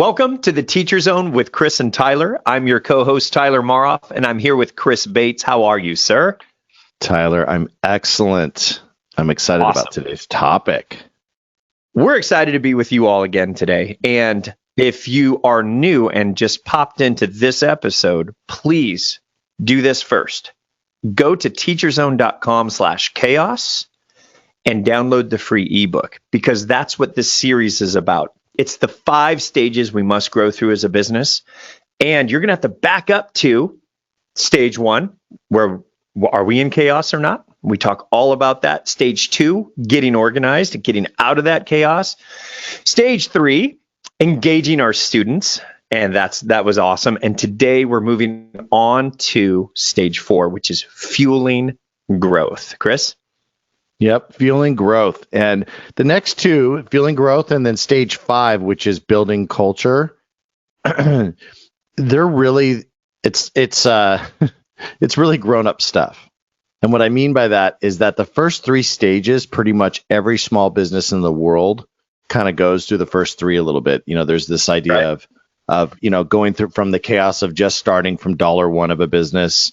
Welcome to the TeacherZone with Chris and Tyler. I'm your co-host, Tyler Maroff, and I'm here with Chris Bates. How are you, sir? Tyler, I'm excellent. I'm excited Awesome. about today's topic. We're excited to be with you all again today. And if you are new and just popped into this episode, please do this first. Go to teacherzone.com/chaos and download the free ebook, because that's what this series is about. It's the 5 stages we must grow through as a business. And you're going to have to back up to stage 1, where are we in chaos or not? We talk all about that. Stage 2, getting organized, getting out of that chaos. Stage 3, engaging our students. And that was awesome. And today we're moving on to stage 4, which is fueling growth. Chris? Yep, fueling growth. And the next 2, fueling growth, and then stage 5, which is building culture. They're really, it's really grown up stuff. And what I mean by that is that the first 3 stages, pretty much every small business in the world kind of goes through the first 3 a little bit. You know, there's this idea of going through from the chaos of just starting from $1 of a business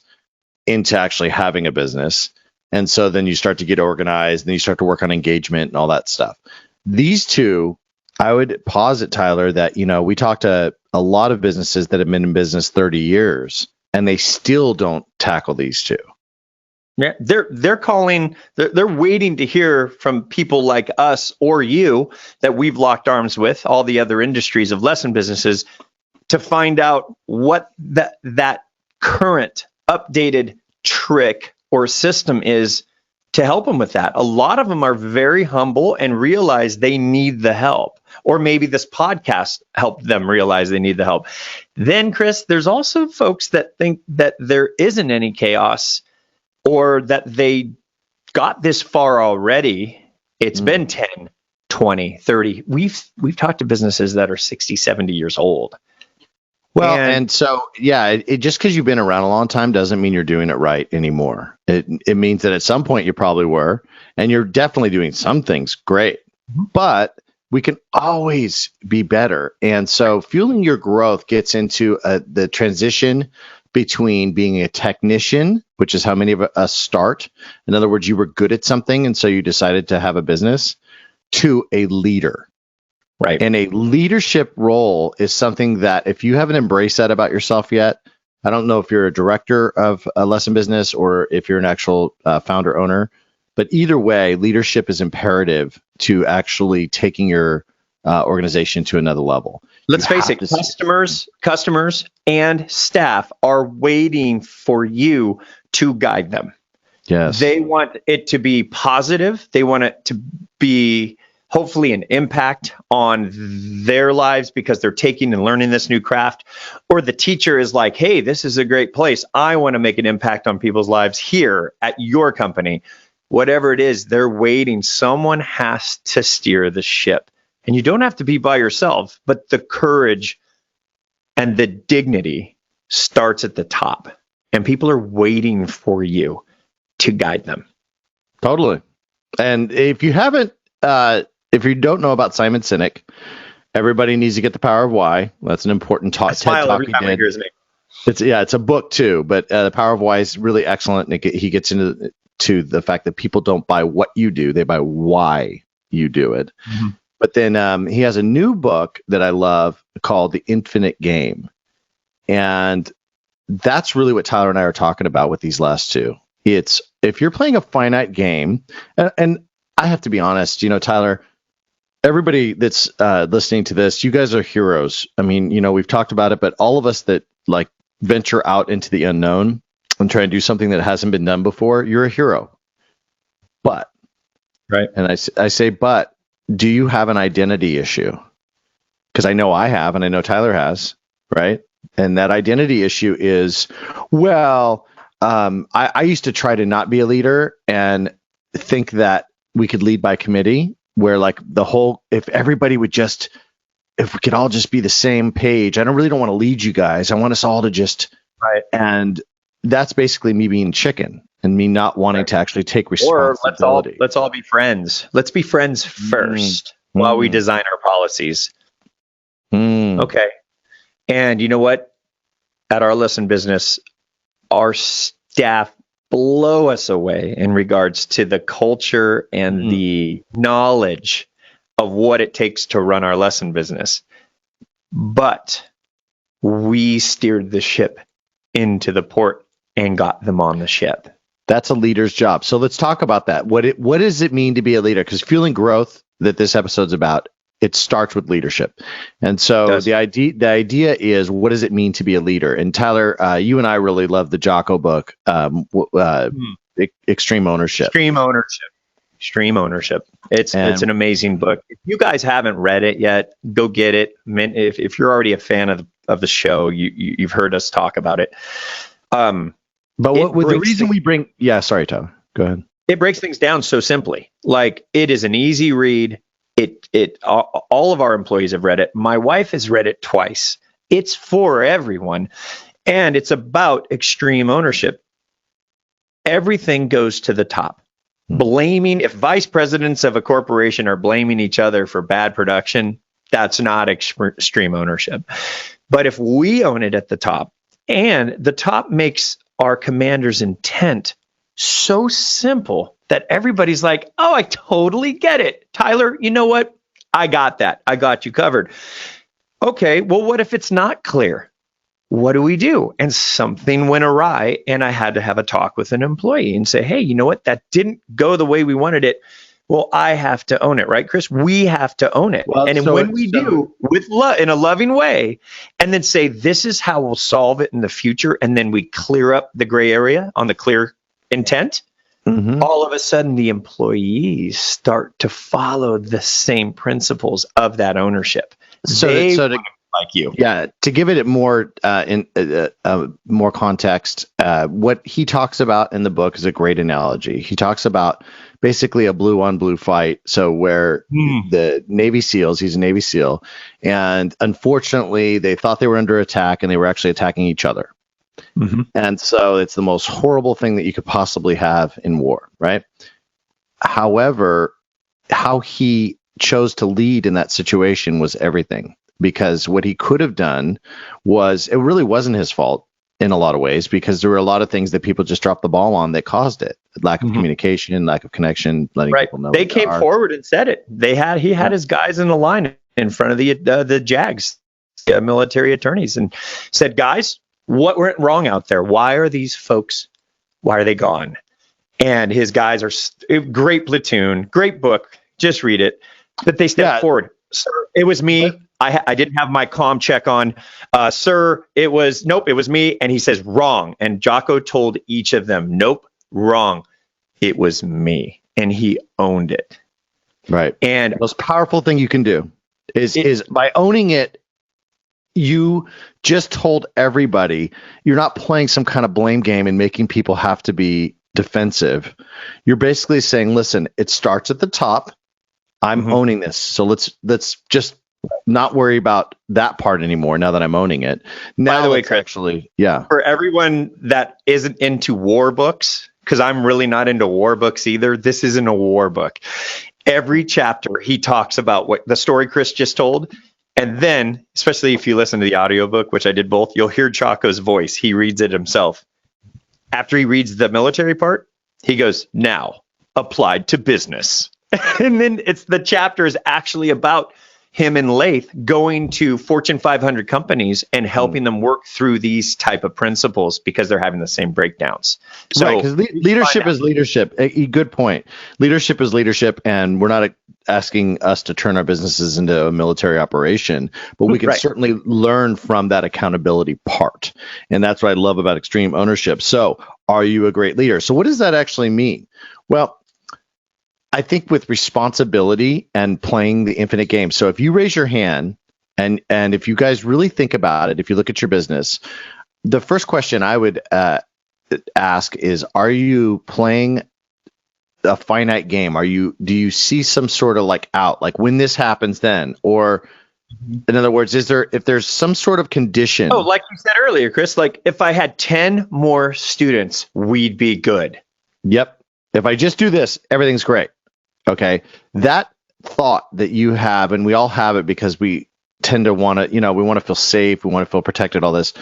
into actually having a business. And so then you start to get organized, and you start to work on engagement and all that stuff. These 2, I would posit, Tyler, that, we talked to a lot of businesses that have been in business 30 years, and they still don't tackle these 2. Yeah, they're waiting to hear from people like us or you that we've locked arms with, all the other industries of lesson businesses, to find out what that current updated trick or system is to help them with that. A lot of them are very humble and realize they need the help, or maybe this podcast helped them realize they need the help. Then, Chris, there's also folks that think that there isn't any chaos, or that they got this far already. It's been 10, 20, 30. We've talked to businesses that are 60, 70 years old. Well, and so, it just because you've been around a long time doesn't mean you're doing it right anymore. It means that at some point you probably were, and you're definitely doing some things great, but we can always be better. And so fueling your growth gets into the transition between being a technician, which is how many of us start. In other words, you were good at something, and so you decided to have a business, to a leader. Right. And a leadership role is something that, if you haven't embraced that about yourself yet, I don't know if you're a director of a lesson business or if you're an actual founder owner, but either way, leadership is imperative to actually taking your organization to another level. Let's face it, customers and staff are waiting for you to guide them. Yes. They want it to be positive. They want it to be hopefully an impact on their lives because they're taking and learning this new craft. Or the teacher is like, hey, this is a great place. I want to make an impact on people's lives here at your company. Whatever it is, they're waiting. Someone has to steer the ship. And you don't have to be by yourself, but the courage and the dignity starts at the top. And people are waiting for you to guide them. Totally. And if you don't know about Simon Sinek, everybody needs to get The Power of Why. That's an important TED talk he did. It's a book too, but The Power of Why is really excellent. And he gets into the fact that people don't buy what you do, they buy why you do it. Mm-hmm. But then he has a new book that I love called The Infinite Game. And that's really what Tyler and I are talking about with these last 2. It's if you're playing a finite game, and I have to be honest, Tyler, everybody that's listening to this, you guys are heroes. I mean, we've talked about it, but all of us that like venture out into the unknown and try and do something that hasn't been done before, you're a hero. But, right. And I say, but do you have an identity issue? Because I know I have, and I know Tyler has, right? And that identity issue is, I used to try to not be a leader and think that we could lead by committee, where like if everybody would if we could all just be the same page. I don't want to lead you guys. I want us all to just, right. And that's basically me being chicken and me not wanting to actually take responsibility. Or let's all be friends. Let's be friends first while we design our policies. Okay. And you know what? At our lesson business, our staff blow us away in regards to the culture and the knowledge of what it takes to run our lesson business. But we steered the ship into the port and got them on the ship. That's a leader's job. So let's talk about that. What does it mean to be a leader? Because fueling growth that this episode's about, it starts with leadership. And so the idea is, what does it mean to be a leader? And Tyler, you and I really love the Jocko book, Extreme Ownership. Extreme Ownership. It's an amazing book. If you guys haven't read it yet, go get it. If you're already a fan of the show, you've heard us talk about it. But the reason we bring, sorry, Tyler, go ahead. It breaks things down so simply. Like, it is an easy read. All of our employees have read it. My wife has read it twice. It's for everyone, and it's about extreme ownership. Everything goes to the top. Blaming, if vice presidents of a corporation are blaming each other for bad production, that's not extreme ownership. But if we own it at the top, and the top makes our commander's intent so simple that everybody's like, oh, I totally get it. Tyler, you know what? I got that. I got you covered. Okay, well, what if it's not clear? What do we do? And something went awry, and I had to have a talk with an employee and say, hey, you know what? That didn't go the way we wanted it. Well, I have to own it, right, Chris? We have to own it. Well, and when we do, with love, in a loving way, and then say, this is how we'll solve it in the future, and then we clear up the gray area on the clear intent, all of a sudden the employees start to follow the same principles of that ownership. Like you. Yeah, to give it more more context, what he talks about in the book is a great analogy. He talks about basically a blue on blue fight. So where the Navy SEALs, he's a Navy SEAL, and unfortunately they thought they were under attack and they were actually attacking each other. And so it's the most horrible thing that you could possibly have in war, right? However, how he chose to lead in that situation was everything. Because what he could have done was, it really wasn't his fault in a lot of ways, because there were a lot of things that people just dropped the ball on that caused it. Lack of communication, lack of connection, letting people know. They came forward and said it. He had his guys in the line in front of the JAGs, military attorneys, and said, guys, what went wrong out there? Why are these folks, why are they gone? And his guys are great platoon, great book. Just read it. But they stepped forward. Sir, it was me. I didn't have my comm check on. Sir, it was me. And he says, wrong. And Jocko told each of them, nope, wrong. It was me. And he owned it. Right. And the most powerful thing you can do is by owning it, you just told everybody, you're not playing some kind of blame game and making people have to be defensive. You're basically saying, listen, it starts at the top. I'm owning this. So let's just not worry about that part anymore now that I'm owning it. Now, by the way, Chris, for everyone that isn't into war books, because I'm really not into war books either, this isn't a war book. Every chapter he talks about what the story Chris just told. And then, especially if you listen to the audiobook, which I did both, you'll hear Jocko's voice. He reads it himself. After he reads the military part, he goes, now applied to business. And then the chapter is actually about him and Lath going to Fortune 500 companies and helping them work through these type of principles because they're having the same breakdowns. So because leadership is leadership. A good point. Leadership is leadership, and we're not asking us to turn our businesses into a military operation, but we can certainly learn from that accountability part. And that's what I love about extreme ownership. So are you a great leader? So what does that actually mean? Well, I think with responsibility and playing the infinite game. So if you raise your hand and if you guys really think about it, if you look at your business, the first question I would ask is, are you playing a finite game? Do you see some sort of out, like when this happens then? Or in other words, if there's some sort of condition? Oh, like you said earlier, Chris, like if I had 10 more students, we'd be good. Yep. If I just do this, everything's great. Okay. That thought that you have, and we all have it because we tend to want to, we want to feel safe. We want to feel protected, all this.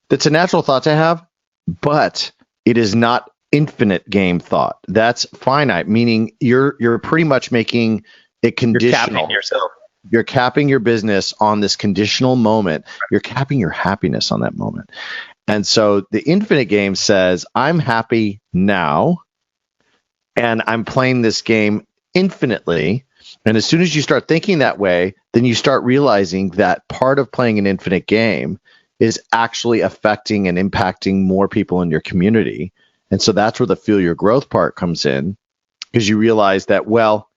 That's a natural thought to have, but it is not infinite game thought. That's finite, meaning you're pretty much making it conditional. You're capping yourself. You're capping your business on this conditional moment. You're capping your happiness on that moment. And so the infinite game says, I'm happy now, and I'm playing this game infinitely. And as soon as you start thinking that way, then you start realizing that part of playing an infinite game is actually affecting and impacting more people in your community. And so that's where the feel your growth part comes in, because you realize that, well,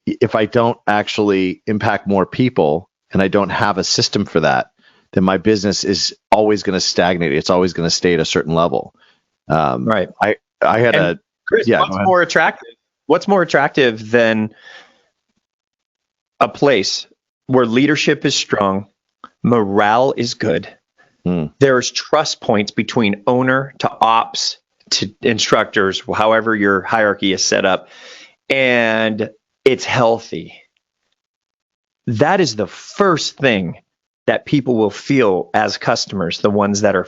if I don't actually impact more people and I don't have a system for that, then my business is always going to stagnate. It's always going to stay at a certain level. Right. I had Chris, what's more attractive? What's more attractive than a place where leadership is strong, morale is good, there's trust points between owner to ops to instructors, however your hierarchy is set up, and it's healthy. That is the first thing that people will feel as customers, the ones that are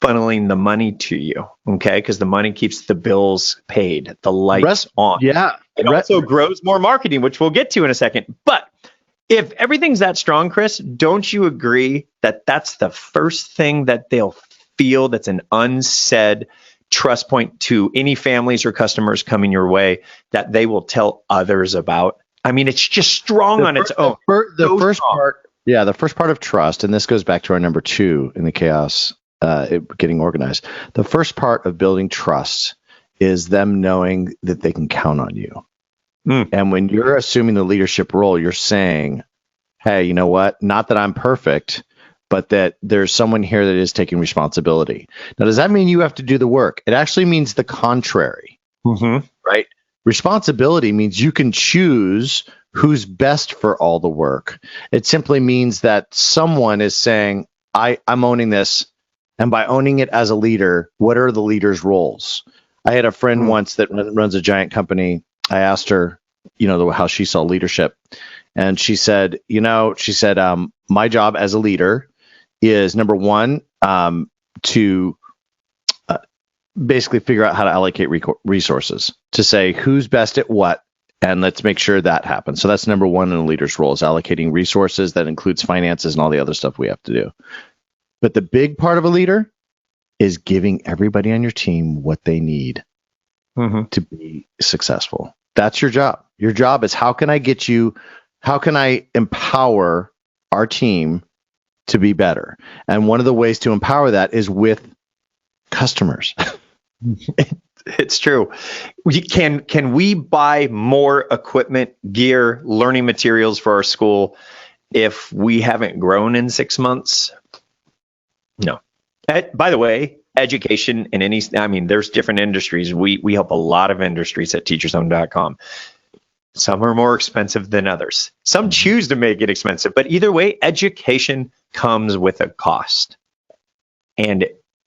funneling the money to you, okay? Because the money keeps the bills paid, the lights on. Yeah. It also grows more marketing, which we'll get to in a second. But if everything's that strong, Chris, don't you agree that that's the first thing that they'll feel, that's an unsaid trust point to any families or customers coming your way that they will tell others about? I mean, it's just strong on its own. The first part of trust, and this goes back to our number 2 in the chaos, getting organized. The first part of building trust is them knowing that they can count on you. And when you're assuming the leadership role, you're saying, hey, you know what? Not that I'm perfect, but that there's someone here that is taking responsibility. Now, does that mean you have to do the work? It actually means the contrary, right? Responsibility means you can choose who's best for all the work. It simply means that someone is saying, I'm owning this. And by owning it as a leader, what are the leader's roles? I had a friend once that runs a giant company. I asked her, how she saw leadership. And she said, my job as a leader is, number 1, to basically figure out how to allocate resources, to say who's best at what, and let's make sure that happens. So that's number 1 in a leader's role, is allocating resources. That includes finances and all the other stuff we have to do. But the big part of a leader is giving everybody on your team what they need to be successful. That's your job. Your job is, how can I empower our team to be better? And one of the ways to empower that is with customers. It's true. Can we buy more equipment, gear, learning materials for our school if we haven't grown in 6 months? No. By the way, education in there's different industries. We help a lot of industries at TeacherZone.com. Some are more expensive than others. Some choose to make it expensive, but either way, education comes with a cost. And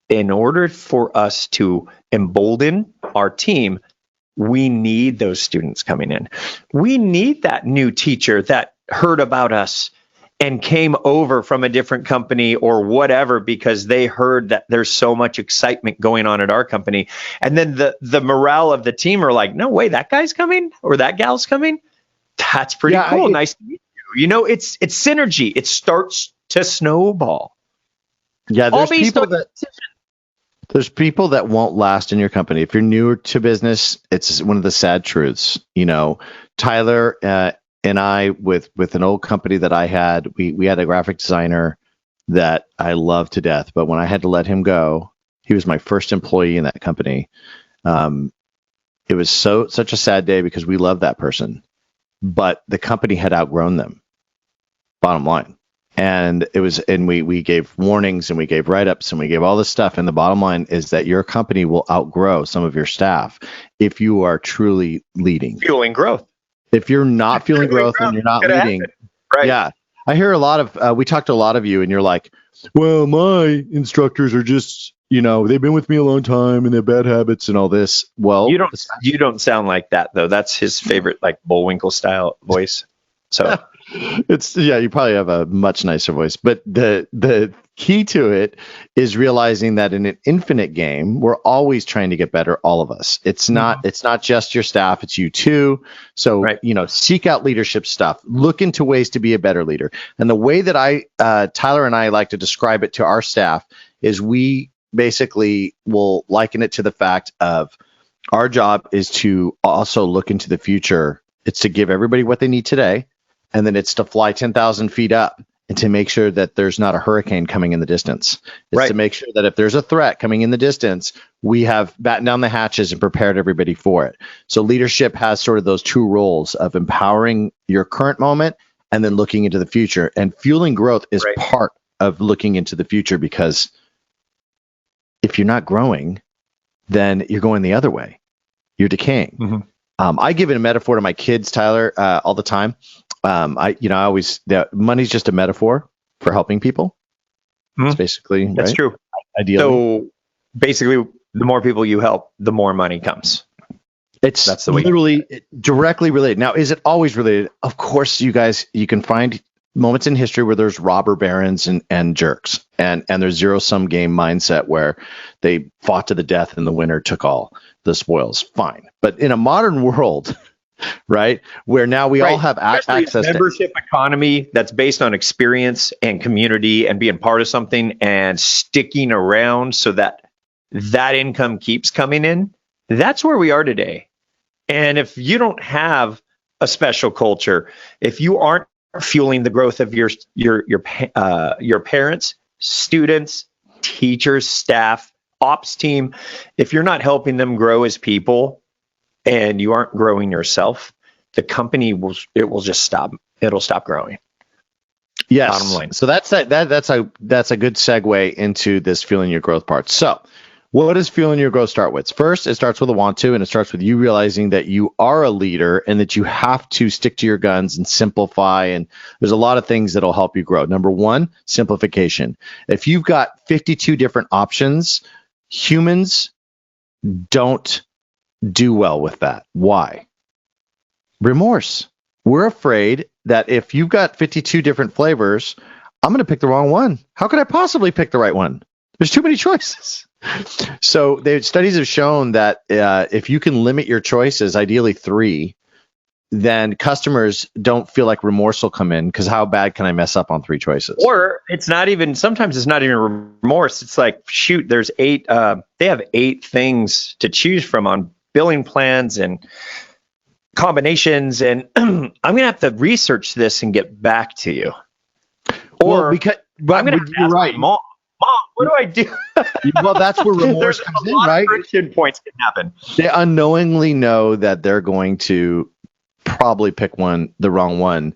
in order for us to embolden our team, we need those students coming in. We need that new teacher that heard about us and came over from a different company or whatever because they heard that there's so much excitement going on at our company. And then the morale of the team are like, no way, that guy's coming or that gal's coming. That's pretty cool. Nice to meet you. It's synergy. It starts to snowball. Yeah, there's people that won't last in your company. If you're newer to business, it's one of the sad truths. Tyler and I, with an old company that I had, we had a graphic designer that I loved to death. But when I had to let him go, he was my first employee in that company. It was such a sad day because we loved that person, but the company had outgrown them. Bottom line. And we gave warnings and we gave write-ups and we gave all this stuff. And the bottom line is that your company will outgrow some of your staff if you are truly leading. Fueling growth. If you're not feeling growth and you're not leading, right? Yeah. I hear a lot of, we talked to a lot of you and you're like, well, my instructors are just, they've been with me a long time and they have bad habits and all this. Well, you don't sound like that though. That's his favorite, like Bullwinkle style voice. So You probably have a much nicer voice, but the key to it is realizing that in an infinite game, we're always trying to get better, all of us. It's not just your staff, it's you too. So, Right. Seek out leadership stuff, look into ways to be a better leader. And the way that Tyler and I like to describe it to our staff is we basically will liken it to the fact of our job is to also look into the future. It's to give everybody what they need today, and then it's to fly 10,000 feet up and to make sure that there's not a hurricane coming in the distance. It's to make sure that if there's a threat coming in the distance, we have battened down the hatches and prepared everybody for it. So leadership has sort of those two roles of empowering your current moment and then looking into the future. And fueling growth is part of looking into the future, because if you're not growing, then you're going the other way. You're decaying. Mm-hmm. I give it a metaphor to my kids, Tyler, all the time. Money's just a metaphor for helping people. Mm-hmm. It's basically that's true. Ideally, so basically, the more people you help, the more money comes. That's literally directly related. Now, is it always related? Of course, you can find moments in history where there's robber barons and jerks, and there's zero-sum game mindset where they fought to the death and the winner took all the spoils. Fine. But in a modern world, right, where now we all have access to membership economy that's based on experience and community and being part of something and sticking around so that income keeps coming in, that's where we are today. And if you don't have a special culture, if you aren't fueling the growth of your parents, students, teachers, staff, ops team, if you're not helping them grow as people and you aren't growing yourself, the company will just stop. It'll stop growing. Yes. Bottom line. So that's a good segue into this fueling your growth part. So what does fueling your growth start with? First, it starts with a want to, and it starts with you realizing that you are a leader and that you have to stick to your guns and simplify. And there's a lot of things that'll help you grow. Number one, simplification. If you've got 52 different options, humans don't do well with that. Why? Remorse. We're afraid that if you've got 52 different flavors, I'm going to pick the wrong one. How could I possibly pick the right one? There's too many choices. So studies have shown that if you can limit your choices, ideally 3, then customers don't feel like remorse will come in, because how bad can I mess up on 3 choices? Or sometimes it's not even remorse. It's like, shoot, there's 8, they have 8 things to choose from on billing plans and combinations. And I'm going to have to research this and get back to you. Or I'm going to have to ask my mom, what do I do? Well, that's where remorse comes in, right? Friction points can happen. They unknowingly know that they're going to probably pick the wrong one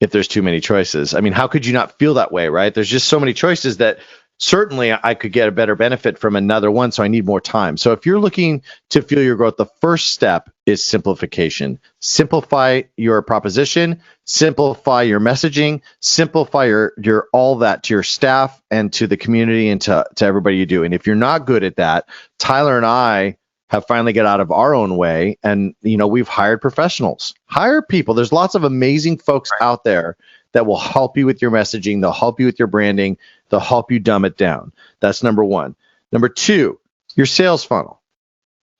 if there's too many choices. I mean, how could you not feel that way, right? There's just so many choices that certainly I could get a better benefit from another one, so I need more time. So if you're looking to fuel your growth, the first step is simplification. Simplify your proposition, simplify your messaging, simplify your all that to your staff and to the community and to everybody you do. And if you're not good at that, Tyler and I have finally got out of our own way, and we've hired professionals. Hire people. There's lots of amazing folks out there that will help you with your messaging. They'll help you with your branding. They'll help you dumb it down. That's number one. Number two, your sales funnel.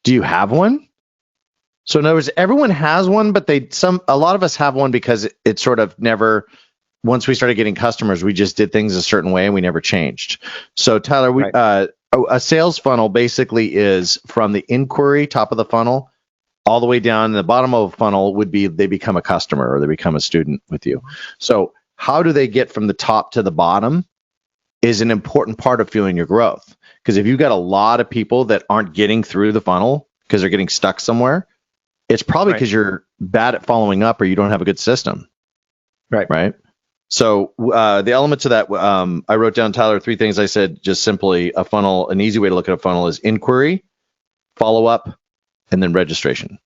Do you have one? So in other words, everyone has one, but a lot of us have one because it sort of never. Once we started getting customers, we just did things a certain way and we never changed. So Tyler, a sales funnel basically is from the inquiry, top of the funnel, all the way down. The bottom of the funnel would be they become a customer or they become a student with you. So how do they get from the top to the bottom is an important part of fueling your growth. Because if you've got a lot of people that aren't getting through the funnel because they're getting stuck somewhere, it's probably because you're bad at following up or you don't have a good system. Right. So the elements of that, I wrote down, Tyler, 3 things I said, just simply a funnel. An easy way to look at a funnel is inquiry, follow-up, and then registration.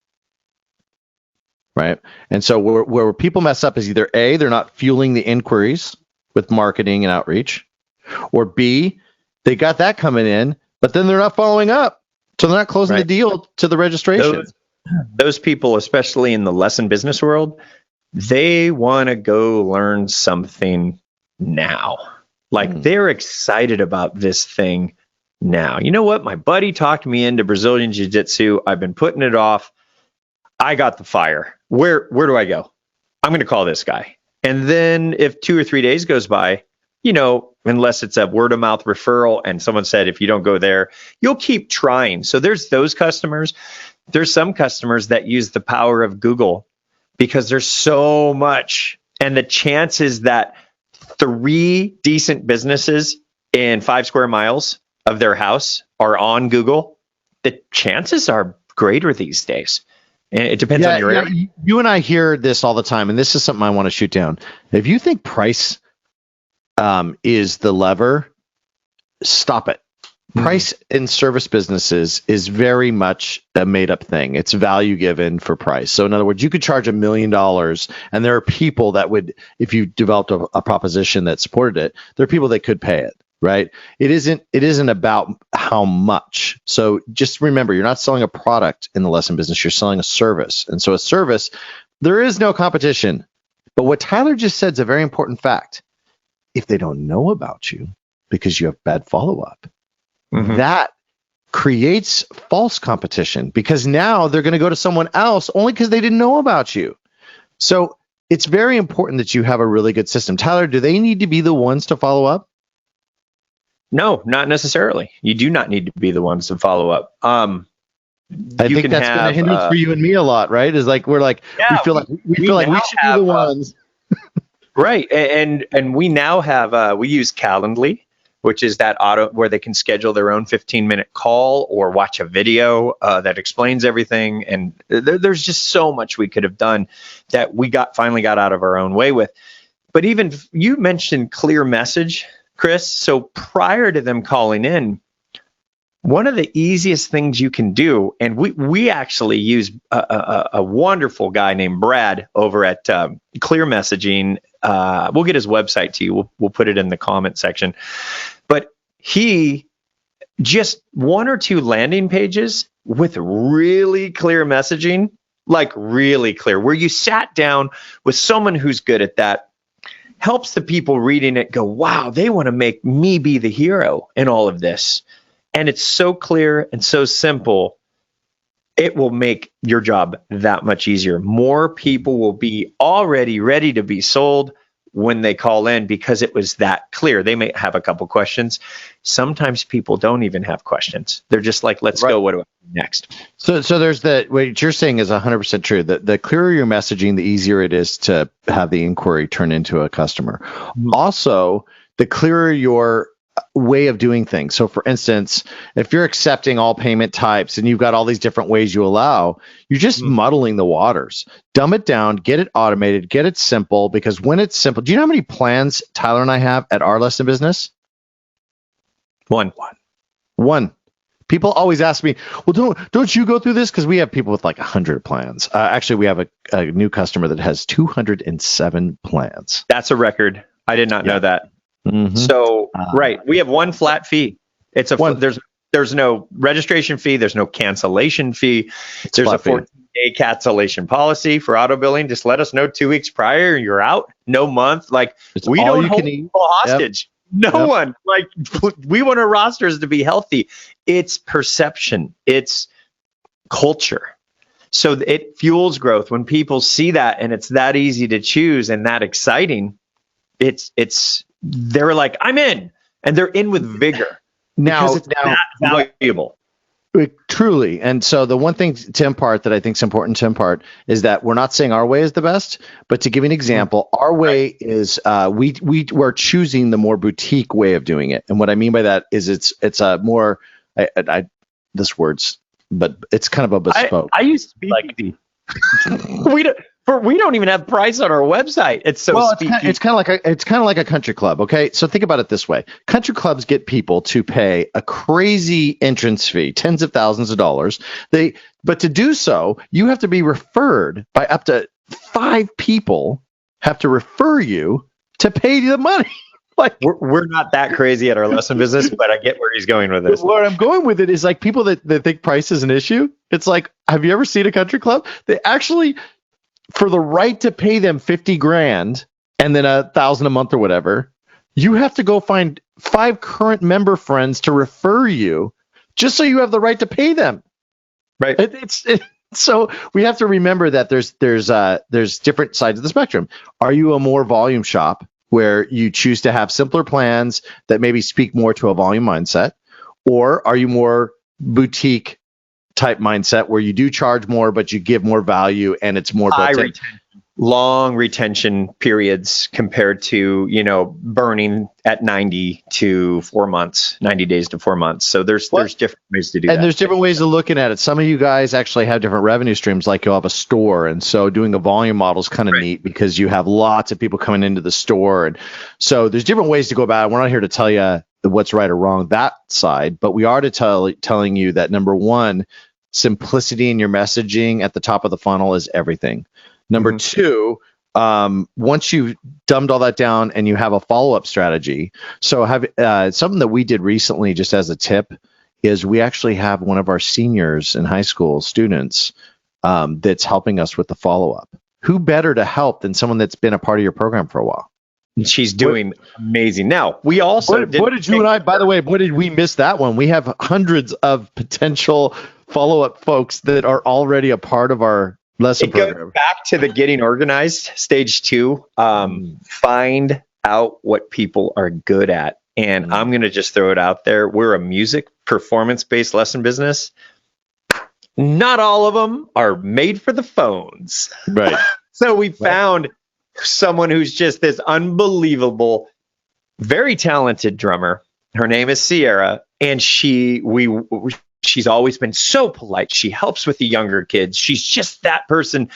Right. And so where people mess up is either A, they're not fueling the inquiries with marketing and outreach, or B, they got that coming in, but then they're not following up. So they're not closing the deal to the registration. Those people, especially in the lesson business world, they want to go learn something now. Like they're excited about this thing now. You know what? My buddy talked me into Brazilian Jiu-Jitsu. I've been putting it off. I got the fire. Where do I go? I'm going to call this guy. And then if 2 or 3 days goes by, unless it's a word of mouth referral and someone said, if you don't go there, you'll keep trying. So there's those customers. There's some customers that use the power of Google because there's so much. And the chances that 3 decent businesses in 5 square miles of their house are on Google, the chances are greater these days. And it depends on your area. You and I hear this all the time, and this is something I want to shoot down. If you think price is the lever, stop it. Price in service businesses is very much a made up thing. It's value given for price. So in other words, you could charge $1 million and there are people that would, if you developed a proposition that supported it, there are people that could pay it, right? It isn't about how much. So just remember, you're not selling a product in the lesson business, you're selling a service. And so a service, there is no competition. But what Tyler just said is a very important fact. If they don't know about you because you have bad follow-up, that creates false competition because now they're going to go to someone else only because they didn't know about you. So it's very important that you have a really good system. Tyler, do they need to be the ones to follow up? No, not necessarily. You do not need to be the ones to follow up. I think that's going to hinder for you and me a lot, right? Is like we feel like we should be the ones. Right. And we now have, we use Calendly, which is that auto where they can schedule their own 15-minute call or watch a video that explains everything. And there's just so much we could have done that we finally got out of our own way with. But even you mentioned clear message, Chris. So prior to them calling in, one of the easiest things you can do, and we actually use a wonderful guy named Brad over at Clear Messaging. We'll get his website to you. We'll put it in the comment section. But he just 1 or 2 landing pages with really clear messaging, like really clear, where you sat down with someone who's good at that, helps the people reading it go, wow, they want to make me be the hero in all of this. And it's so clear and so simple, it will make your job that much easier. More people will be already ready to be sold when they call in because it was that clear. They may have a couple questions. Sometimes people don't even have questions. They're just like, let's go. What do I do next? So there's what you're saying is 100% true. The clearer your messaging, the easier it is to have the inquiry turn into a customer. Also, the clearer your way of doing things. So for instance, if you're accepting all payment types and you've got all these different ways you allow, you're just muddling the waters. Dumb it down, get it automated, get it simple, because when it's simple, do you know how many plans Tyler and I have at our lesson business? One. People always ask me, well, don't you go through this? Because we have people with like 100 plans. Actually, we have a new customer that has 207 plans. That's a record. I did not know that. So, right. We have one flat fee. It's there's no registration fee. There's no cancellation fee. There's a 14-day cancellation policy for auto billing. Just let us know 2 weeks prior. You're out. No month. Like we don't hold people hostage. No one. Like we want our rosters to be healthy. It's perception. It's culture. So it fuels growth when people see that and it's that easy to choose and that exciting. They're like, I'm in, and they're in with vigor. Now it's that valuable. Truly. And so the one thing to impart that I think is important to impart is that we're not saying our way is the best, but to give you an example, our way is we're choosing the more boutique way of doing it. And what I mean by that is it's a more this word's, but it's kind of a bespoke. I used to be like we don't even have price on our website. It's so it's kind of like a country club. Okay, so think about it this way: country clubs get people to pay a crazy entrance fee, tens of thousands of dollars. But to do so, you have to be referred by up to 5 people. Have to refer you to pay the money. Like we're not that crazy at our lesson business, but I get where he's going with this. Where I'm going with it is like people that think price is an issue. It's like, have you ever seen a country club? They actually for the right to pay them 50 grand and then $1,000 a month or whatever, you have to go find 5 current member friends to refer you just so you have the right to pay them. Right. So we have to remember that there's different sides of the spectrum. Are you a more volume shop where you choose to have simpler plans that maybe speak more to a volume mindset? Or are you more boutique type mindset where you do charge more, but you give more value and it's more built in? Long retention periods compared to, burning at 90 to 4 months, 90 days to 4 months. So there's different ways to do that. And there's different ways of looking at it. Some of you guys actually have different revenue streams, like you'll have a store. And so doing a volume model is kind of neat because you have lots of people coming into the store. And so there's different ways to go about it. We're not here to tell you what's right or wrong that side, but we are telling you that, number one, simplicity in your messaging at the top of the funnel is everything. Number two, once you've dumbed all that down and you have a follow-up strategy. So something that we did recently, just as a tip, is we actually have one of our seniors in high school students that's helping us with the follow-up. Who better to help than someone that's been a part of your program for a while? She's doing amazing. Now, we also what did you and I, by the way, what did we miss that one? We have hundreds of potential follow-up folks that are already a part of our lesson program. Goes back to the getting organized stage 2. Find out what people are good at. And I'm going to just throw it out there. We're a music performance-based lesson business. Not all of them are made for the phones. Right. So we found someone who's just this unbelievable, very talented drummer. Her name is Sierra, and she's always been so polite. She helps with the younger kids. She's just that person.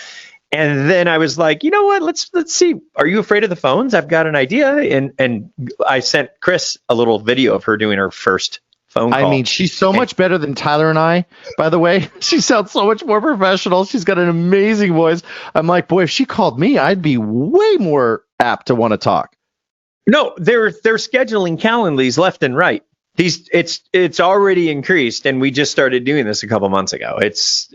And then I was like, you know what? Let's see. Are you afraid of the phones? I've got an idea. And I sent Chris a little video of her doing her first phone call. I mean, she's so much better than Tyler and I, by the way. She sounds so much more professional. She's got an amazing voice. I'm like, boy, if she called me, I'd be way more apt to want to talk. No, they're scheduling Calendlies left and right. It's already increased, and we just started doing this a couple months ago. It's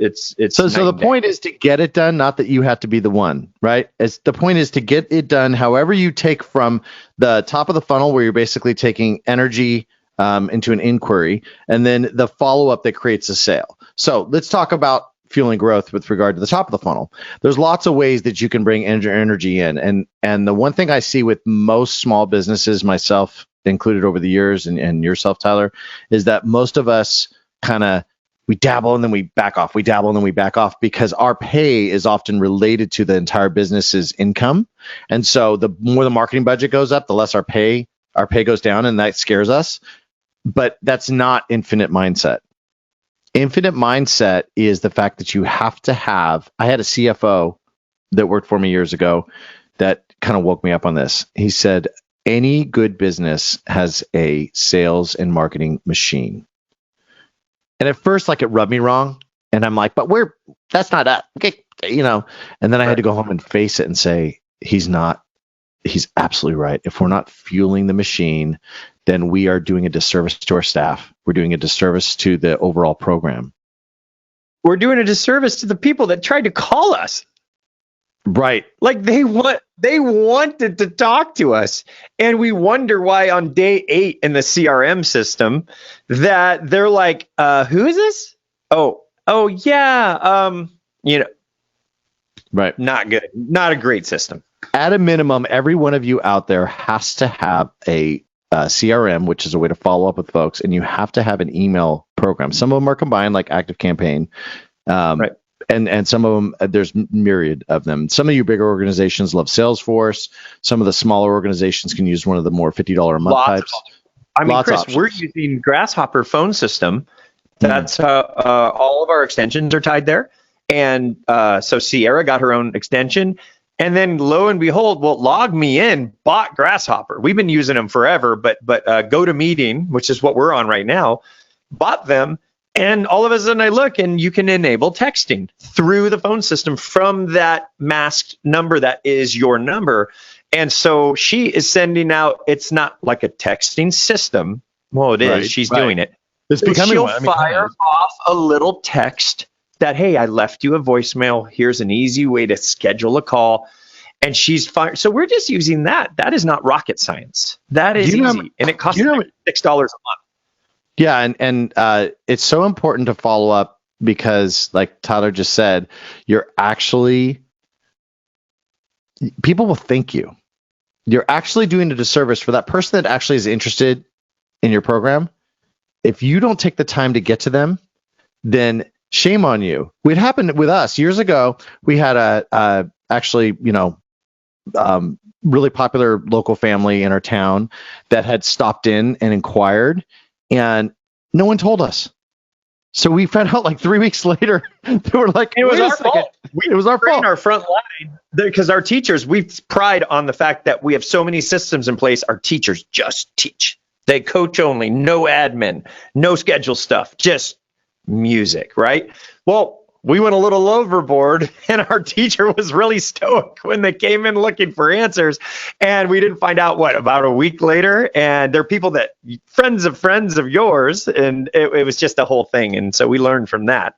so the point is to get it done, not that you have to be the one, right? The point is to get it done however you take from the top of the funnel, where you're basically taking energy into an inquiry, and then the follow-up that creates a sale. So let's talk about fueling growth with regard to the top of the funnel. There's lots of ways that you can bring energy in. And the one thing I see with most small businesses, myself included over the years, and yourself, Tyler, is that most of us we dabble and then we back off. We dabble and then we back off because our pay is often related to the entire business's income. And so the more the marketing budget goes up, the less our pay goes down, and that scares us. But that's not infinite mindset. Infinite mindset is the fact that you have to have. I had a CFO that worked for me years ago that kind of woke me up on this. He said, any good business has a sales and marketing machine. And at first, it rubbed me wrong. And I'm like, but that's not us. Okay, And then I had to go home and face it and say, he's absolutely right. If we're not fueling the machine, then we are doing a disservice to our staff. We're doing a disservice to the overall program. We're doing a disservice to the people that tried to call us. Right. They wanted to talk to us. And we wonder why on day 8 in the CRM system that they're like, who is this? Oh yeah. Right. Not good. Not a great system. At a minimum, every one of you out there has to have a CRM, which is a way to follow up with folks, and you have to have an email program. Some of them are combined, like ActiveCampaign, right. And some of them, there's myriad of them. Some of you bigger organizations love Salesforce. Some of the smaller organizations can use one of the more $50 a month types. Chris, we're using Grasshopper phone system. That's all of our extensions are tied there. And so Sierra got her own extension. And then lo and behold, LogMeIn bought Grasshopper. We've been using them forever, but GoToMeeting, which is what we're on right now, bought them. And all of a sudden I look and you can enable texting through the phone system from that masked number that is your number. And so she is sending out, it's not like a texting system. Well, it is. She's doing it. It's becoming She'll fire off a little text that, hey, I left you a voicemail. Here's an easy way to schedule a call. And she's fine. So we're just using that. That is not rocket science. That is easy. And it costs $6 a month. Yeah. And it's so important to follow up because, like Tyler just said, people will thank you. You're actually doing a disservice for that person that actually is interested in your program. If you don't take the time to get to them, then shame on you. It happened with us years ago. We had a really popular local family in our town that had stopped in and inquired, and no one told us. So we found out like 3 weeks later. They were like, it was our fault. It was our fault. Our front line, because our teachers, we pride on the fact that we have so many systems in place. Our teachers just teach. They coach only, no admin, no schedule stuff, just music, right? Well, we went a little overboard, and our teacher was really stoic when they came in looking for answers. And we didn't find out, about a week later. And they're people that friends of yours. And it was just a whole thing. And so we learned from that.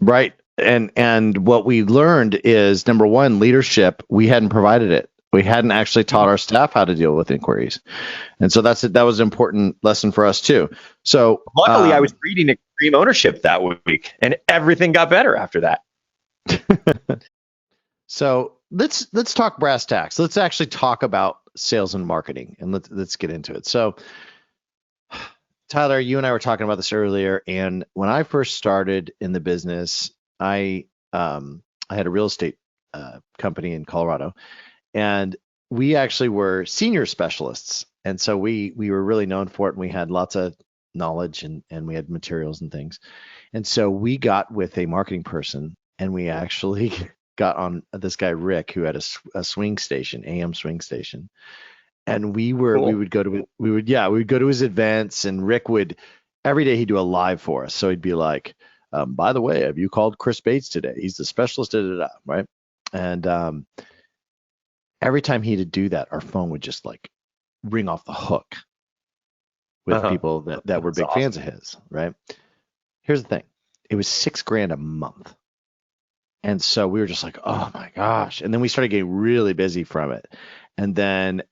Right. And what we learned is, number one, leadership. We hadn't provided it. We hadn't actually taught our staff how to deal with inquiries. And so that was an important lesson for us too. So luckily I was reading Extreme Ownership that week, and everything got better after that. So let's talk brass tacks. Let's actually talk about sales and marketing, and let's get into it. So Tyler, you and I were talking about this earlier, and when I first started in the business, I had a real estate company in Colorado, and we actually were senior specialists. And so we were really known for it, and we had lots of knowledge and we had materials and things. And so we got with a marketing person, and we actually got on this guy, Rick, who had a swing station, AM swing station. And we would go to his events, and Rick would, every day he'd do a live for us. So he'd be like, by the way, have you called Chris Bates today? He's the specialist, right? And every time he'd do that, our phone would just like ring off the hook with people that were big fans of his, right? Here's the thing. It was $6,000 a month. And so we were just like, oh my gosh. And then we started getting really busy from it. And then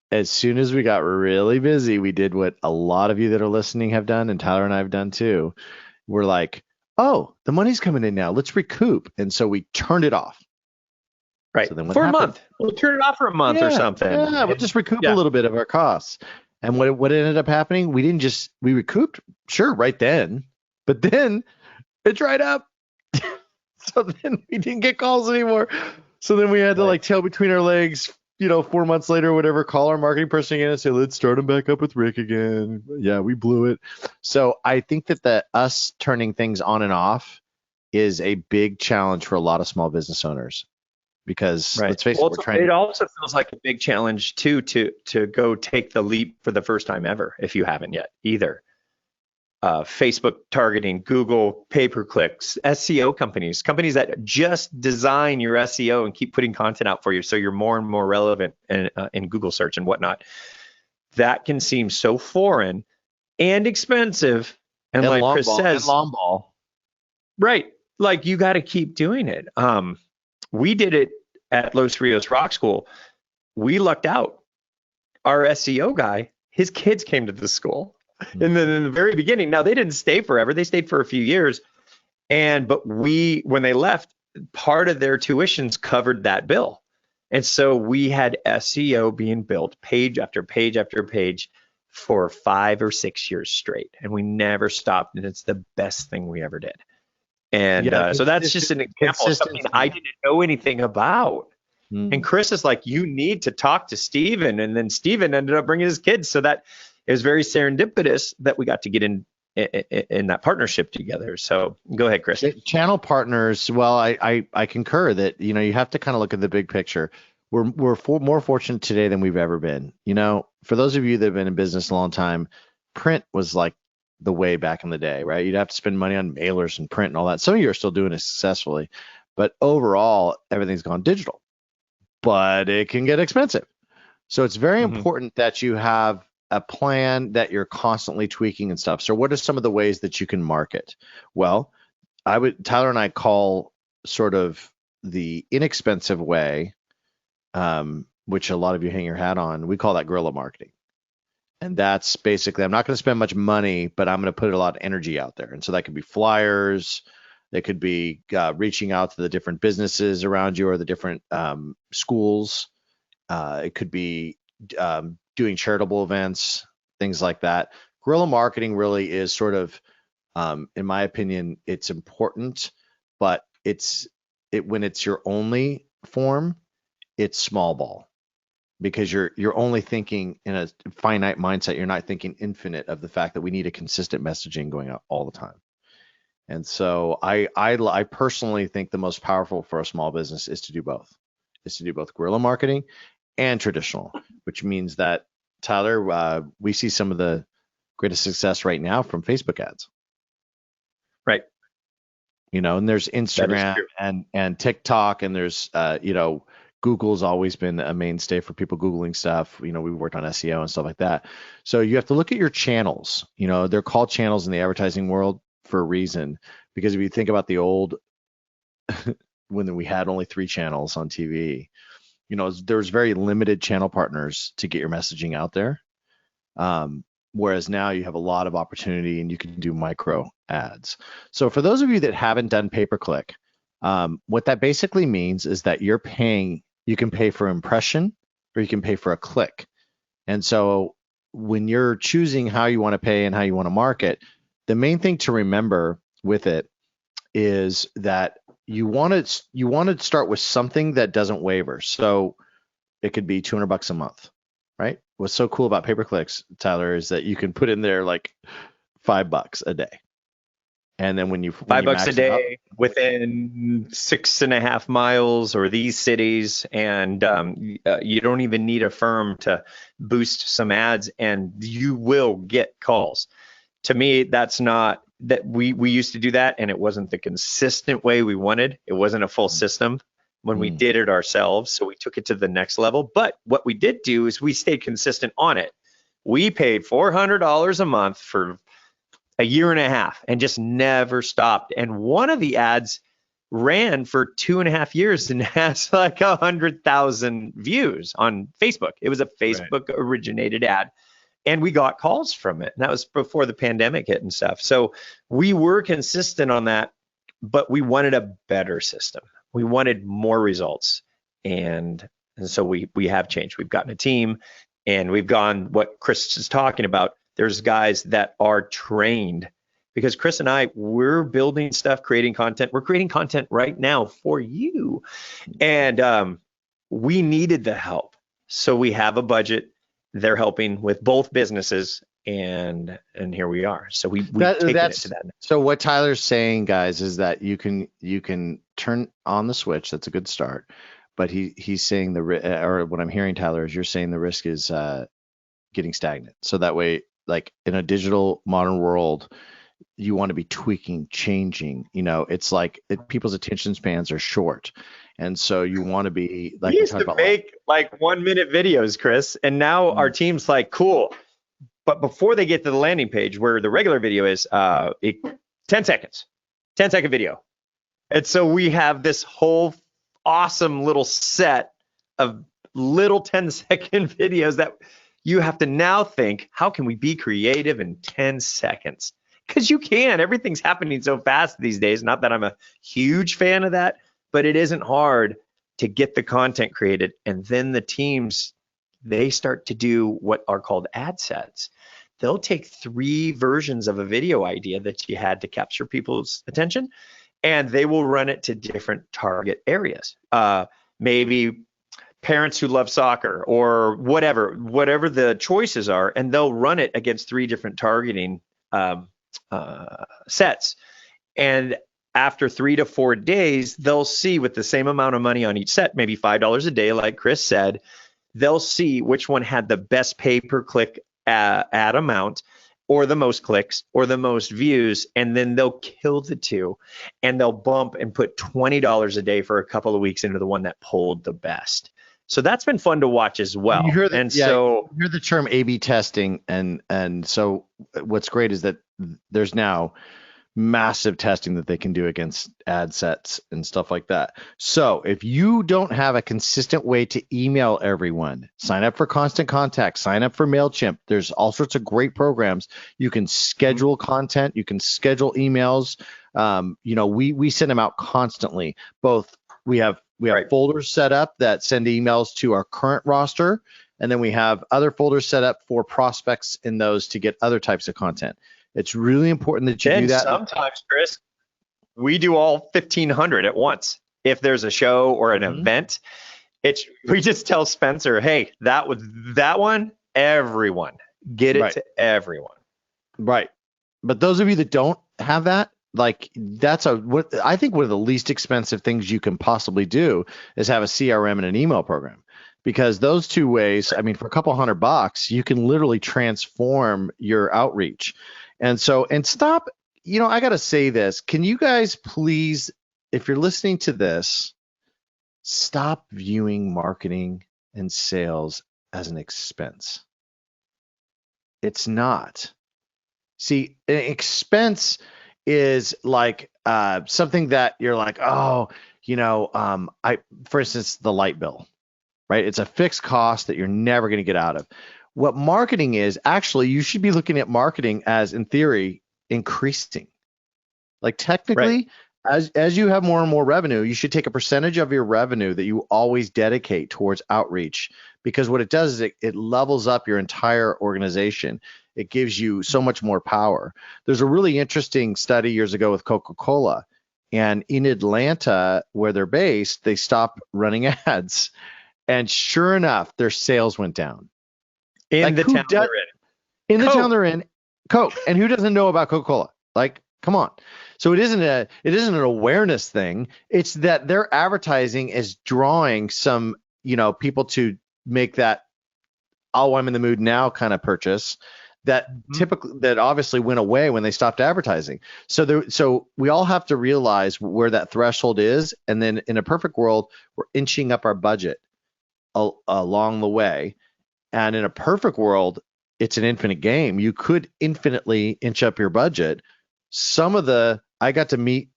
as soon as we got really busy, we did what a lot of you that are listening have done, and Tyler and I have done too. We're like, oh, the money's coming in now. Let's recoup. And so we turned it off. Right. So then for a month. We'll turn it off for a month or something. Yeah, we'll just recoup a little bit of our costs. And what ended up happening, we recouped, sure, right then, but then it dried up. So then we didn't get calls anymore. So then we had to like tail between our legs, 4 months later or whatever, call our marketing person again and say, let's start them back up with Rick again. Yeah, we blew it. So I think that us turning things on and off is a big challenge for a lot of small business owners. Because let's face it, it also feels like a big challenge too to go take the leap for the first time ever if you haven't yet either. Facebook targeting, Google pay-per-clicks, SEO companies that just design your SEO and keep putting content out for you so you're more and more relevant in Google search and whatnot. That can seem so foreign and expensive, and like Chris says, long ball. Right, like you got to keep doing it. We did it at Los Rios Rock School. We lucked out. Our SEO guy, his kids came to the school. And then in the very beginning, now they didn't stay forever. They stayed for a few years. But when they left, part of their tuitions covered that bill. And so we had SEO being built page after page after page for 5 or 6 years straight. And we never stopped. And it's the best thing we ever did. And so that's just an example of something I didn't know anything about. And Chris is like, you need to talk to Steven. And then Steven ended up bringing his kids. So that it was very serendipitous that we got to get in that partnership together. So go ahead, Chris. Channel partners. Well, I concur that, you have to kind of look at the big picture. We're more fortunate today than we've ever been. For those of you that have been in business a long time, print was like the way back in the day, right? You'd have to spend money on mailers and print and all that. Some of you are still doing it successfully, but overall, everything's gone digital. But it can get expensive. So it's very important that you have a plan that you're constantly tweaking and stuff. So what are some of the ways that you can market? Well, Tyler and I call sort of the inexpensive way, which a lot of you hang your hat on, we call that guerrilla marketing. And that's basically, I'm not going to spend much money, but I'm going to put a lot of energy out there. And so that could be flyers, that could be reaching out to the different businesses around you or the different schools. It could be doing charitable events, things like that. Guerrilla marketing really is sort of, in my opinion, it's important, but when it's your only form, it's small ball because you're only thinking in a finite mindset. You're not thinking infinite of the fact that we need a consistent messaging going out all the time. And so I personally think the most powerful for a small business is to do both. Is to do both guerrilla marketing and traditional, which means that, Tyler, we see some of the greatest success right now from Facebook ads. Right. And there's Instagram and TikTok, and there's Google's always been a mainstay for people Googling stuff. We worked on SEO and stuff like that. So you have to look at your channels. They're called channels in the advertising world for a reason, because if you think about the old, when we had only 3 channels on TV, there's very limited channel partners to get your messaging out there. Whereas now you have a lot of opportunity and you can do micro ads. So for those of you that haven't done pay-per-click, what that basically means is that you can pay for impression or you can pay for a click. And so when you're choosing how you want to pay and how you want to market, the main thing to remember with it is that you want to start with something that doesn't waver. So it could be $200 a month, right? What's so cool about pay-per-clicks, Tyler, is that you can put in there like $5 a day. And then when $5 a day within 6.5 miles or these cities, and you don't even need a firm to boost some ads, and you will get calls. To me, that's not that we used to do that, and it wasn't the consistent way we wanted. It wasn't a full system when we did it ourselves, so we took it to the next level. But what we did do is we stayed consistent on it. We paid $400 a month for a year and a half and just never stopped. And one of the ads ran for 2.5 years and has like 100,000 views on Facebook. It was a Facebook originated ad. And we got calls from it. And that was before the pandemic hit and stuff. So we were consistent on that, but we wanted a better system. We wanted more results. And so we have changed. We've gotten a team, and we've gone what Chris is talking about. There's guys that are trained, because Chris and I, we're building stuff, creating content. We're creating content right now for you. And we needed the help. So we have a budget. They're helping with both businesses, and here we are. So we've taken it to that. So what Tyler's saying, guys, is that you can turn on the switch. That's a good start. But he's saying or what I'm hearing, Tyler, is you're saying the risk is getting stagnant. So that way, like in a digital modern world, you want to be tweaking, changing. It's like people's attention spans are short. And so you want to be like, we used to make like 1-minute videos, Chris, and now our team's like, cool. But before they get to the landing page where the regular video is, 10 seconds, 10-second video. And so we have this whole awesome little set of little 10-second videos that you have to now think, how can we be creative in 10 seconds? Because you can. Everything's happening so fast these days. Not that I'm a huge fan of that, but it isn't hard to get the content created. And then the teams, they start to do what are called ad sets. They'll take 3 versions of a video idea that you had to capture people's attention, and they will run it to different target areas. Maybe parents who love soccer or whatever the choices are, and they'll run it against 3 different targeting sets. And after 3 to 4 days, they'll see, with the same amount of money on each set, maybe $5 a day, like Chris said, they'll see which one had the best pay-per-click ad amount, or the most clicks, or the most views, and then they'll kill the 2, and they'll bump and put $20 a day for a couple of weeks into the one that pulled the best. So that's been fun to watch as well. You hear the term A/B testing, and so what's great is that there's now massive testing that they can do against ad sets and stuff like that. So if you don't have a consistent way to email everyone, sign up for Constant Contact, sign up for MailChimp. There's all sorts of great programs. You can schedule content, you can schedule emails. We send them out constantly. Both we have folders set up that send emails to our current roster, and then we have other folders set up for prospects in those to get other types of content. It's really important that you do that. Sometimes, Chris, we do all 1,500 at once. If there's a show or an event, we just tell Spencer, hey, that one, everyone, get it to everyone. Right. But those of you that don't have that, like I think one of the least expensive things you can possibly do is have a CRM and an email program. Because those two ways, I mean, for a couple $100, you can literally transform your outreach. And stop, I got to say this. Can you guys please, if you're listening to this, stop viewing marketing and sales as an expense? It's not. See, an expense is like something that you're like, for instance, the light bill, right? It's a fixed cost that you're never going to get out of. What marketing is, actually, you should be looking at marketing as, in theory, increasing. Like technically, as you have more and more revenue, you should take a percentage of your revenue that you always dedicate towards outreach, because what it does is it levels up your entire organization. It gives you so much more power. There's a really interesting study years ago with Coca-Cola, and in Atlanta, where they're based, they stopped running ads, and sure enough, their sales went down. In the town they're in, Coke. And who doesn't know about Coca-Cola? Like, come on. So it isn't an awareness thing. It's that their advertising is drawing some, people to make that, oh, I'm in the mood now kind of purchase that that obviously went away when they stopped advertising. So we all have to realize where that threshold is. And then in a perfect world, we're inching up our budget along the way. And in a perfect world, it's an infinite game. You could infinitely inch up your budget. I got to meet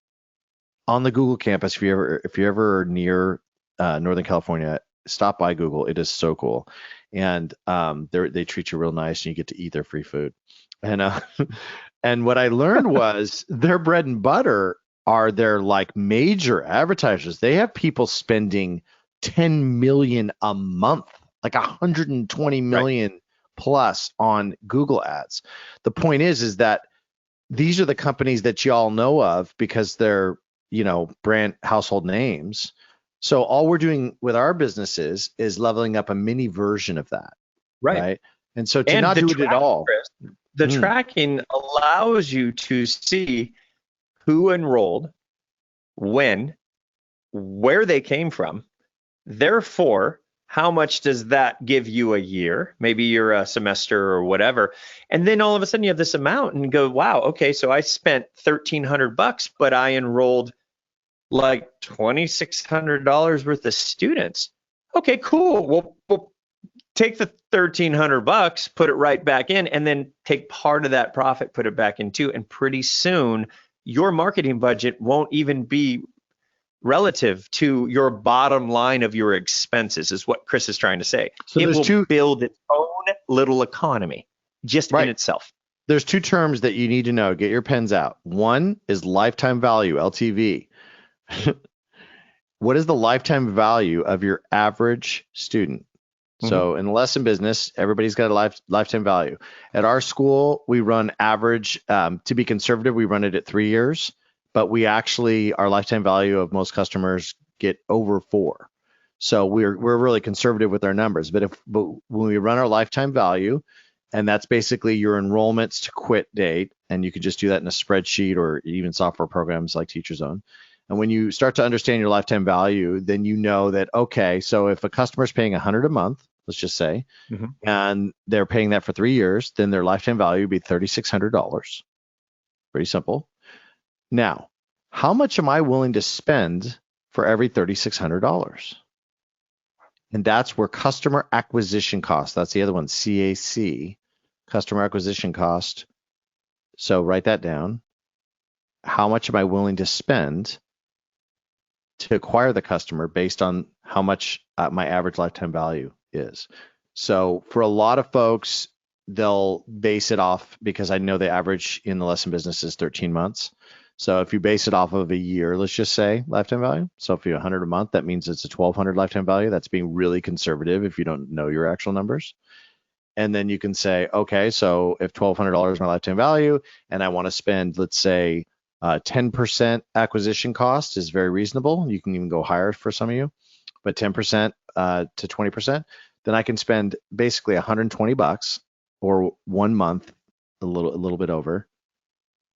on the Google campus. If you ever near Northern California, stop by Google. It is so cool. And they treat you real nice, and you get to eat their free food. And and what I learned was their bread and butter are their like major advertisers. They have people spending 10 million a month. Like 120 million plus on Google ads. The point is that these are the companies that y'all know of because they're, brand household names. So all we're doing with our businesses is leveling up a mini version of that. Right. And so to not do it at all. Chris, the tracking allows you to see who enrolled, when, where they came from. Therefore, how much does that give you a year? Maybe you're a semester or whatever. And then all of a sudden you have this amount and go, wow, okay, so I spent $1,300, but I enrolled like $2,600 worth of students. Okay, cool. We'll take the $1,300, put it right back in, and then take part of that profit, put it back in too. And pretty soon your marketing budget won't even be relative to your bottom line of your expenses, is what Chris is trying to say. So it will build its own little economy just in itself. There's two terms that you need to know. Get your pens out. One is lifetime value, LTV. What is the lifetime value of your average student? So in lesson business, everybody's got a lifetime value. At our school, we run average, to be conservative, we run it at 3 years. But we actually, our lifetime value of most customers get over 4. So we're really conservative with our numbers. But when we run our lifetime value, and that's basically your enrollments to quit date, and you could just do that in a spreadsheet or even software programs like TeacherZone. And when you start to understand your lifetime value, then you know that, okay, so if a customer's paying $100 a month, let's just say, and they're paying that for 3 years, then their lifetime value would be $3,600. Pretty simple. Now, how much am I willing to spend for every $3,600? And that's where customer acquisition cost, that's the other one, CAC, customer acquisition cost. So write that down. how much am I willing to spend to acquire the customer based on how much my average lifetime value is. So for a lot of folks, they'll base it off, because I know the average in the lesson business is 13 months. So if you base it off of a year, let's just say lifetime value. So if you're 100 a month, that means it's a 1,200 lifetime value. That's being really conservative if you don't know your actual numbers. And then you can say, okay, so if $1,200 is my lifetime value and I want to spend, let's say, 10% acquisition cost is very reasonable. You can even go higher for some of you, but 10% to 20%, then I can spend basically $120 or 1 month, a little bit over,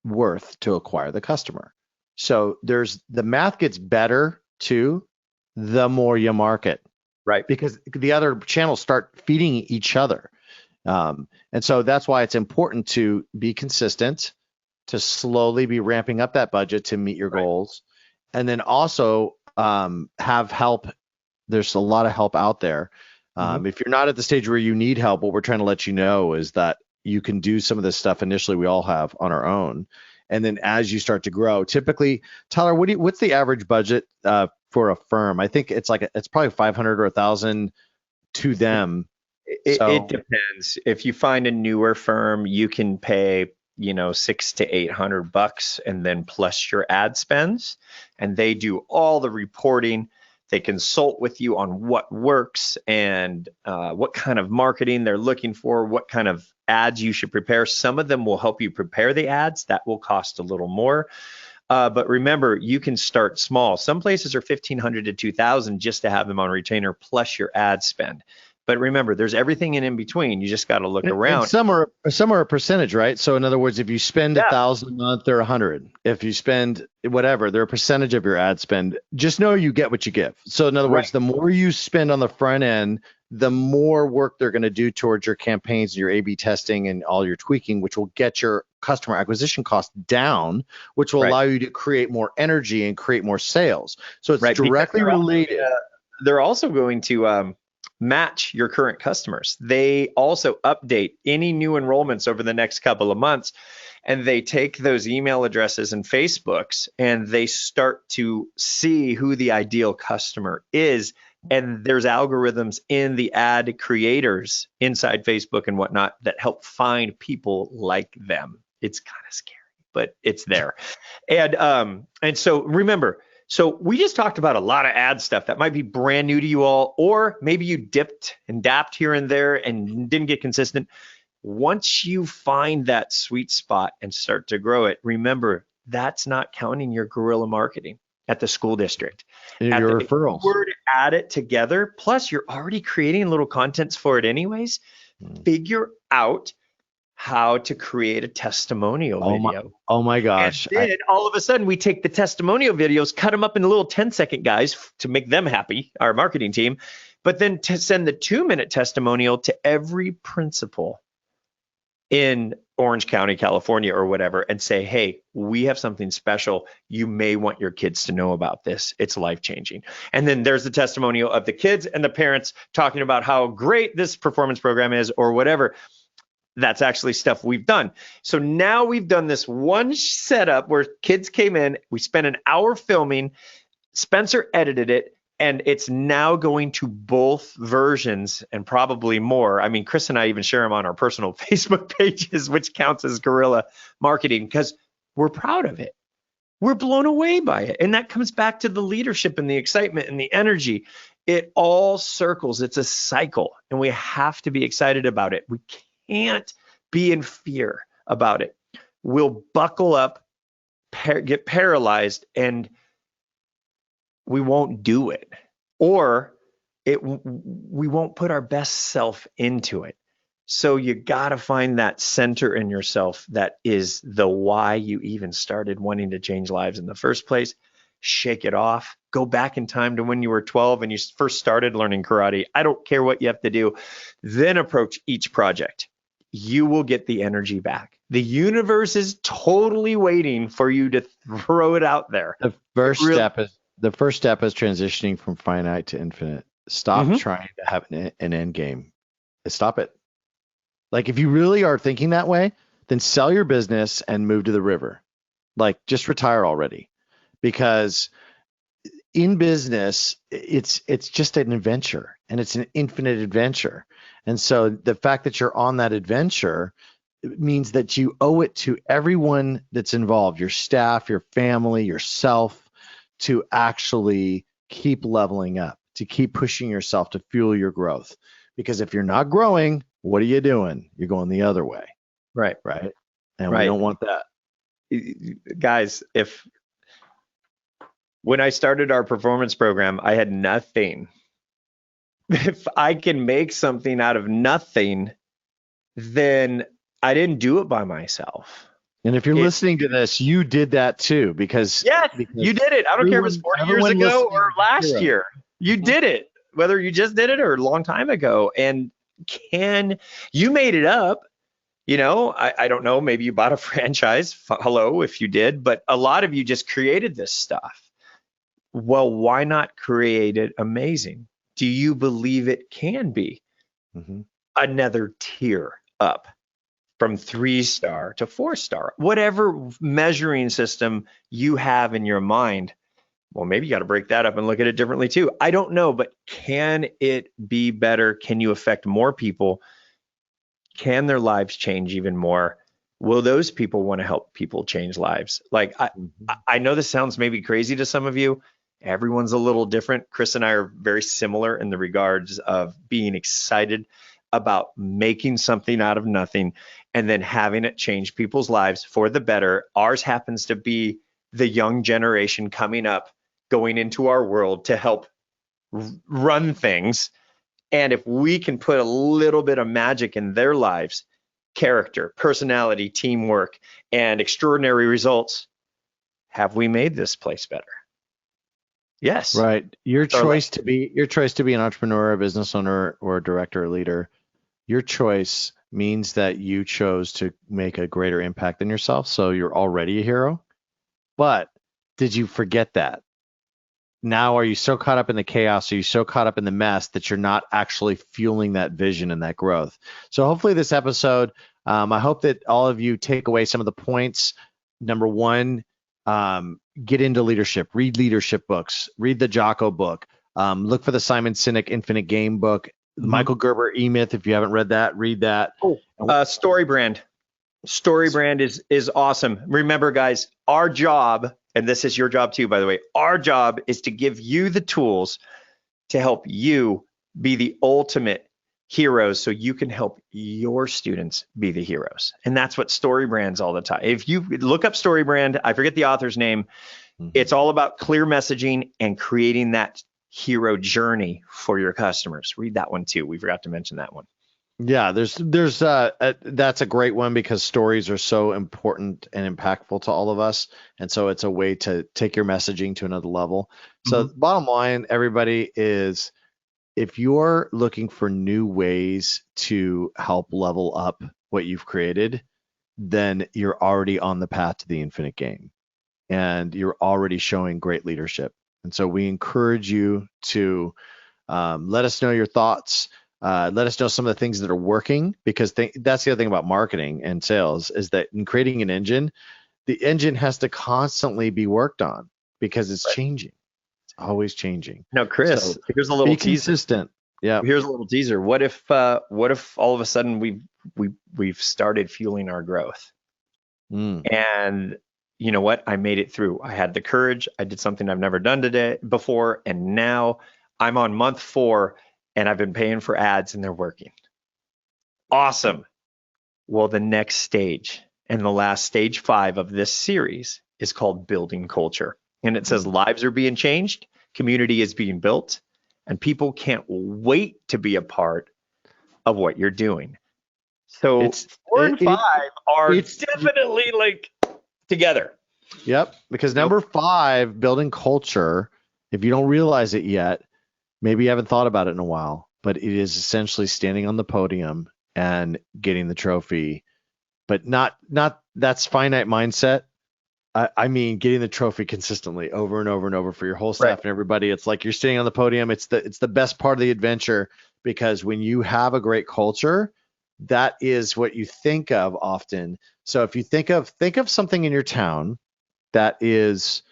worth to acquire the customer. So the math gets better too, the more you market, right? Because the other channels start feeding each other. And so that's why it's important to be consistent, to slowly be ramping up that budget to meet your goals. And then also have help. There's a lot of help out there. If you're not at the stage where you need help, what we're trying to let you know is that you can do some of this stuff initially, we all have on our own. And then as you start to grow, typically, Tyler, what's the average budget for a firm? I think it's probably 500 or 1,000 to them. It depends. If you find a newer firm, you can pay, $600 to $800, and then plus your ad spends, and they do all the reporting. They consult with you on what works and what kind of marketing they're looking for, what kind of ads you should prepare. Some of them will help you prepare the ads. That will cost a little more. But remember, you can start small. Some places are $1,500 to $2,000 just to have them on retainer plus your ad spend. But remember, there's everything in between. You just got to look around. And some are a percentage, right? So in other words, if you spend 1,000 a month, they're 100. If you spend whatever, they're a percentage of your ad spend. Just know you get what you give. So in other words, the more you spend on the front end, the more work they're going to do towards your campaigns, your A/B testing, and all your tweaking, which will get your customer acquisition cost down, which will allow you to create more energy and create more sales. So it's directly related. They're also going to match your current customers. They also update any new enrollments over the next couple of months, and they take those email addresses and Facebooks, and they start to see who the ideal customer is. And there's algorithms in the ad creators inside Facebook and whatnot that help find people like them. It's kind of scary, but it's there. And so remember, so we just talked about a lot of ad stuff that might be brand new to you all, or maybe you dipped and dapped here and there and didn't get consistent. Once you find that sweet spot and start to grow it, remember, that's not counting your guerrilla marketing at the school district. Your referrals. Word add it together, plus you're already creating little contents for it anyways. Figure out how to create a testimonial video. Oh my gosh. And then all of a sudden we take the testimonial videos, cut them up into little 10-second guys to make them happy, our marketing team, but then to send the 2-minute testimonial to every principal in Orange County, California, or whatever, and say, hey, we have something special. You may want your kids to know about this. It's life-changing. And then there's the testimonial of the kids and the parents talking about how great this performance program is or whatever. That's actually stuff we've done. So now we've done this one setup where kids came in, we spent an hour filming, Spencer edited it, and it's now going to both versions and probably more. I mean, Chris and I even share them on our personal Facebook pages, which counts as guerrilla marketing, because we're proud of it. We're blown away by it. And that comes back to the leadership and the excitement and the energy. It all circles. It's a cycle, and we have to be excited about it. We can't be in fear about it. We'll buckle up, get paralyzed, and we won't do it, or we won't put our best self into it. So you got to find that center in yourself that is the why you even started wanting to change lives in the first place. Shake it off. Go back in time to when you were 12 and you first started learning karate. I don't care what you have to do. Then approach each project. You will get the energy back. The universe is totally waiting for you to throw it out there. The first step is transitioning from finite to infinite. Stop trying to have an end game. Stop it. Like, if you really are thinking that way, then sell your business and move to the river. Like, just retire already, because in business, it's just an adventure, and it's an infinite adventure. And so the fact that you're on that adventure means that you owe it to everyone that's involved, your staff, your family, yourself, to actually keep leveling up, to keep pushing yourself to fuel your growth. Because if you're not growing, what are you doing? You're going the other way. Right. Right. And Right. we don't want that. Guys, when I started our performance program, I had nothing. If I can make something out of nothing, then I didn't do it by myself. And if you're listening to this, you did that too, because you did it. I don't care if it's 4 years ago or last year. You did it, whether you just did it or a long time ago. And you made it up? You know, I don't know. Maybe you bought a franchise. Hello, if you did. But a lot of you just created this stuff. Well, why not create it amazing? Do you believe it can be another tier up from 3-star to 4-star? Whatever measuring system you have in your mind, well, maybe you got to break that up and look at it differently too. I don't know, but can it be better? Can you affect more people? Can their lives change even more? Will those people want to help people change lives? Like, I know this sounds maybe crazy to some of you. Everyone's a little different. Chris and I are very similar in the regards of being excited about making something out of nothing and then having it change people's lives for the better. Ours happens to be the young generation coming up, going into our world to help run things. And if we can put a little bit of magic in their lives, character, personality, teamwork, and extraordinary results, have we made this place better? Yes. Right. Your choice to be an entrepreneur, a business owner, or a director or leader, your choice means that you chose to make a greater impact than yourself. So you're already a hero. But did you forget that? Now, are you so caught up in the chaos? Are you so caught up in the mess that you're not actually fueling that vision and that growth? So hopefully this episode, I hope that all of you take away some of the points. Number one, get into leadership, read leadership books, read the Jocko book, look for the Simon Sinek Infinite Game book, Michael Gerber E-Myth. If you haven't read that, read that. StoryBrand. StoryBrand is awesome. Remember, guys, our job, and this is your job too, by the way, our job is to give you the tools to help you be the ultimate heroes so you can help your students be the heroes. And that's what StoryBrand's all the time. If you look up StoryBrand, I forget the author's name, it's all about clear messaging and creating that hero journey for your customers. Read that one too. We forgot to mention that one. Yeah, that's a great one because stories are so important and impactful to all of us. And so it's a way to take your messaging to another level. So bottom line, everybody, is if you're looking for new ways to help level up what you've created, then you're already on the path to the infinite game and you're already showing great leadership. And so we encourage you to let us know your thoughts. Let us know some of the things that are working, because that's the other thing about marketing and sales is that in creating an engine, the engine has to constantly be worked on because it's changing. It's always changing. Now, Chris, here's a little be consistent. Yeah. Here's a little teaser. What if all of a sudden we've started fueling our growth? And you know what? I made it through. I had the courage. I did something I've never done before, and now I'm on month 4. And I've been paying for ads and they're working. Awesome. Well, the next stage and the last stage 5 of this series is called building culture. And it says lives are being changed, community is being built, and people can't wait to be a part of what you're doing. So 4 and 5 are definitely like together. Yep. Because number 5, building culture, if you don't realize it yet, maybe you haven't thought about it in a while, but it is essentially standing on the podium and getting the trophy, but not that's finite mindset. I mean, getting the trophy consistently over and over and over for your whole staff and everybody. It's like you're standing on the podium. It's the best part of the adventure, because when you have a great culture, that is what you think of often. So if you think of something in your town that is,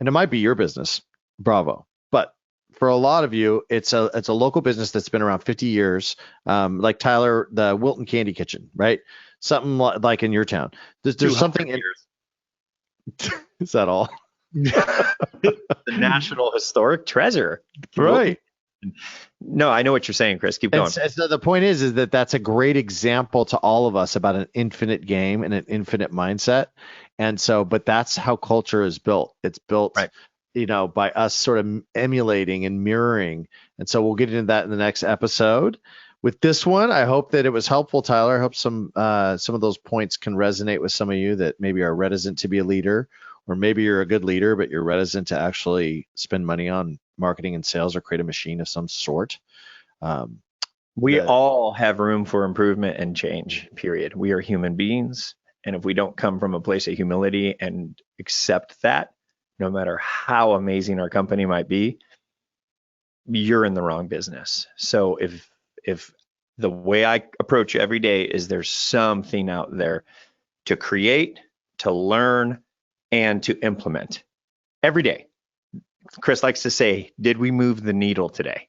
and it might be your business, bravo. But for a lot of you, it's a local business that's been around 50 years, like Tyler, the Wilton Candy Kitchen, right? Something like in your town. There's something in. Is that all? The National Historic Treasure. Right. No, I know what you're saying, Chris. Keep going. So the point is that that's a great example to all of us about an infinite game and an infinite mindset. And so, but that's how culture is built. It's built, right, by us sort of emulating and mirroring. And so we'll get into that in the next episode. With this one, I hope that it was helpful, Tyler. I hope some of those points can resonate with some of you that maybe are reticent to be a leader, or maybe you're a good leader, but you're reticent to actually spend money on marketing and sales or create a machine of some sort. We all have room for improvement and change, period. We are human beings. And if we don't come from a place of humility and accept that, no matter how amazing our company might be, you're in the wrong business. So if the way I approach every day is there's something out there to create, to learn, and to implement every day. Chris likes to say, did we move the needle today?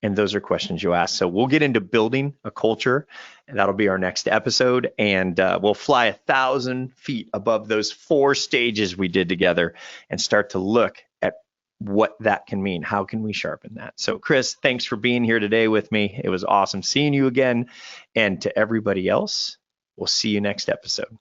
And those are questions you ask. So we'll get into building a culture, and that'll be our next episode. And we'll fly 1,000 feet above those 4 stages we did together and start to look at what that can mean. How can we sharpen that? So Chris, thanks for being here today with me. It was awesome seeing you again. And to everybody else, we'll see you next episode.